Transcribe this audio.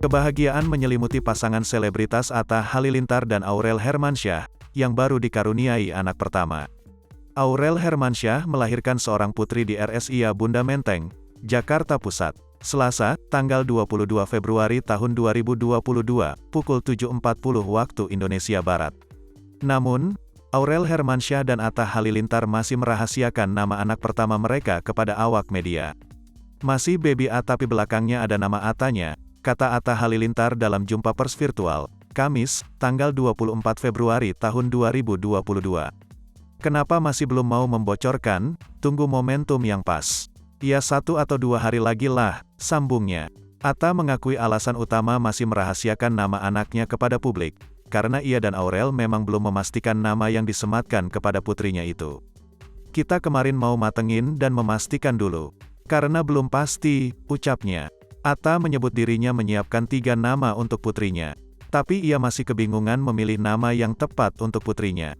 Kebahagiaan menyelimuti pasangan selebritas Atta Halilintar dan Aurel Hermansyah, yang baru dikaruniai anak pertama. Aurel Hermansyah melahirkan seorang putri di RSIA Bunda Menteng, Jakarta Pusat, Selasa, tanggal 22 Februari tahun 2022, pukul 7.40 waktu Indonesia Barat. Namun, Aurel Hermansyah dan Atta Halilintar masih merahasiakan nama anak pertama mereka kepada awak media. Masih baby Atta tapi belakangnya ada nama Attanya, kata Atta Halilintar dalam jumpa pers virtual, Kamis, tanggal 24 Februari tahun 2022. Kenapa masih belum mau membocorkan? Tunggu momentum yang pas. Ya 1 atau 2 hari lagi lah, sambungnya. Atta mengakui alasan utama masih merahasiakan nama anaknya kepada publik, karena ia dan Aurel memang belum memastikan nama yang disematkan kepada putrinya itu. Kita kemarin mau matengin dan memastikan dulu. Karena belum pasti, ucapnya. Atta menyebut dirinya menyiapkan 3 nama untuk putrinya. Tapi ia masih kebingungan memilih nama yang tepat untuk putrinya.